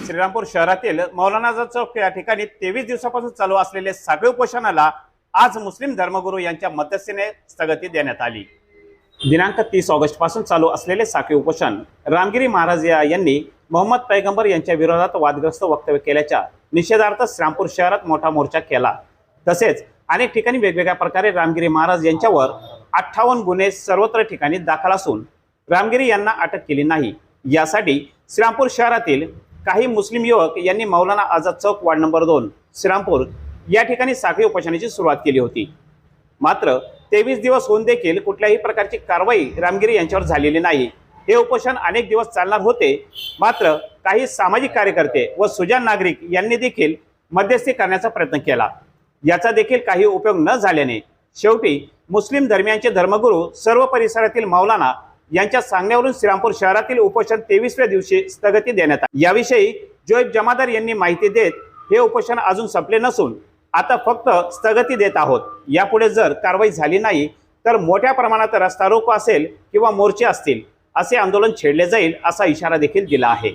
श्रीरामपूर शहरातील मौलाना आझाद चौक या ठिकाणी 23 दिवसापासून चालू असलेले साखळी उपोषणाला आज मुस्लिम धर्मगुरू यांच्या मध्यस्थीने स्थगिती देण्यात आली। दिनांक 30 ऑगस्ट पासून चालू असलेले साखळी उपोषण रामगिरी महाराज यांनी मोहम्मद पैगंबर यांच्या विरोधात वादग्रस्त वक्तव्य केल्याच्या निषेधार्थ श्रीरामपूर शहरात मोठा मोर्चा केला। तसेच अनेक ठिकाणी वेगवेगळ्या प्रकारे रामगिरी महाराज यांच्यावर 58 गुन्हे सर्वत्र ठिकाणी दाखल असून रामगिरी यांना अटक केली नाही। यासाठी श्रीरामपूर शहरातील काही मुस्लिम युवक यांनी मौलाना आझाद चौक वार्ड नंबर 2 श्रीरामपूर या ठिकाणी साखळी उपोषणाची सुरुवात केली होती। मात्र 23 दिवस होऊन देखील कुठल्याही प्रकारची कारवाई रामगिरी यांच्यावर झालेली नाही। हे उपोषण अनेक दिवस चालणार होते, मात्र काही सामाजिक कार्यकर्ते व सुजाण नागरिक यांनी देखील मध्यस्थी करण्याचा प्रयत्न केला। याचा देखील काही उपयोग न झाल्याने शेवटी मुस्लिम धर्मियांचे धर्मगुरू सर्व परिसरातील मौलाना यांच्या सांगण्यावरून श्रीरामपूर शहरातील उपोषण 23व्या दिवशी स्थगिती देण्यात आली। याविषयी जोएब जमादार यांनी माहिती देत हे उपोषण अजून संपले नसून आता फक्त स्थगिती देत आहोत। यापुढे जर कारवाई झाली नाही तर मोठ्या प्रमाणात रस्ता रोको असेल किंवा मोर्चे असतील असे आंदोलन छेडले जाईल असा इशारा देखील दिला आहे।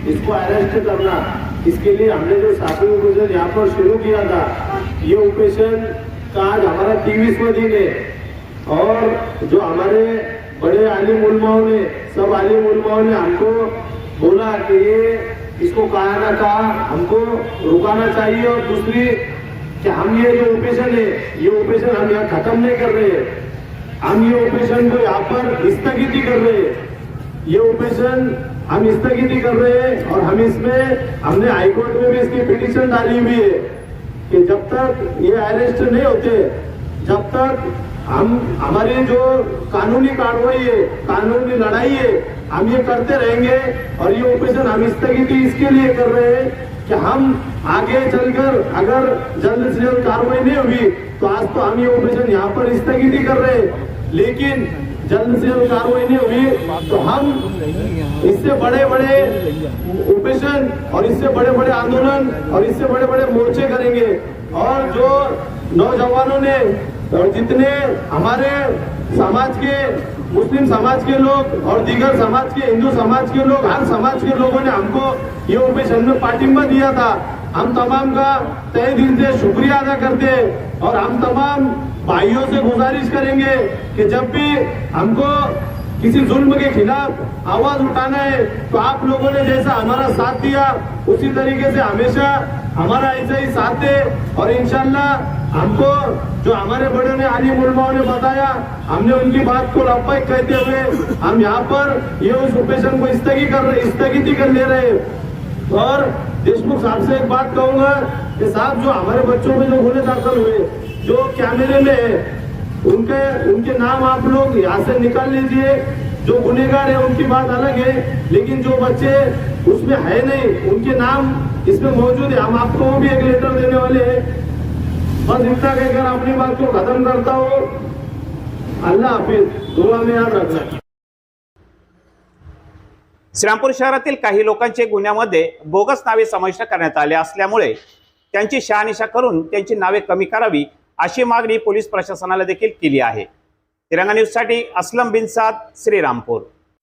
इसको अरेस्ट करना, इसके लिए हमने जो साखळी उपोषण यहाँ पर शुरू किया था, ये उपोषण का आज हमारा 23वां दिन है। और जो हमारे बड़े आलिम उलमाओं ने, सब आलिम उलमाओं ने हमको बोला कि ये इसको कहा ना कहा हमको रुकाना चाहिए, और दूसरी कि हम ये जो उपोषण है ये उपोषण हम यहाँ खत्म नहीं कर रहे हैं, हम ये उपोषण को यहाँ पर स्थगित कर रहे हैं। ये उपोषण हम स्थगित कर रहे हैं और हम इसमें हमने हाईकोर्ट में भी इसकी पिटीशन डाली हुई है कि जब तक ये अरेस्ट नहीं होते, जब तक हम हमारी जो कानूनी कार्रवाई है, कानूनी लड़ाई है, हम ये करते रहेंगे। और ये ऑपरेशन हम स्थगित इसके लिए कर रहे हैं कि हम आगे चलकर अगर जल्द से जल्द कार्रवाई नहीं हुई तो आज तो हम ये ऑपरेशन यहाँ पर स्थगित कर रहे हैं, लेकिन जल्द से जल्द कार्रवाई नहीं हुई तो हम इससे बड़े बड़े ऑपरेशन और इससे बड़े बड़े आंदोलन और इससे बड़े बड़े मोर्चे करेंगे। और जो नौजवानों ने और जितने हमारे समाज के, मुस्लिम समाज के लोग और दीगर समाज के, हिंदू समाज के लोग, हर समाज के लोगों ने हमको ये ऑपरेशन में पार्टिंबा दिया था, हम तमाम का तहे दिल से शुक्रिया अदा करते हैं। और हम तमाम भाइयों से गुजारिश करेंगे कि जब भी हमको किसी जुल्म के खिलाफ आवाज उठाना है तो आप लोगों ने जैसा हमारा साथ दिया उसी तरीके से हमेशा हमारा ऐसा ही साथ दे। और इंशाल्लाह हमको जो हमारे बड़े ने, आलिम उलमाओं ने बताया, हमने उनकी बात को लब्बैक कहते हुए हम यहाँ पर ये उस ऑपरेशन को स्थगित कर ले रहे हैं। और देशमुख साहब से एक बात कहूंगा कि साहब जो हमारे बच्चों में जो गुने दाखिल हुए, जो कैमरे में है, उनके नाम आप लोग यहाँ से निकाल लीजिए। जो गुनेगार है उनकी बात अलग है, लेकिन जो बच्चे उसमें है नहीं उनके नाम इसमें मौजूद है। हम आपको भी एक लेटर देने वाले हैं। बस इतना कहकर अपनी बात को खत्म करता हूँ। अल्लाह हाफिज, दुआ में याद रखना। श्रीरामपूर शहरातील काही लोकांचे गुन्ह्यामध्ये बोगस नावे समाविष्ट करण्यात आले असल्यामुळे त्यांची शहानिशा करून त्यांची नावे कमी करावी अशी मागणी पोलीस प्रशासनाला देखील केली आहे। तिरंगा न्यूज साठी असलम बिन साद, श्रीरामपूर।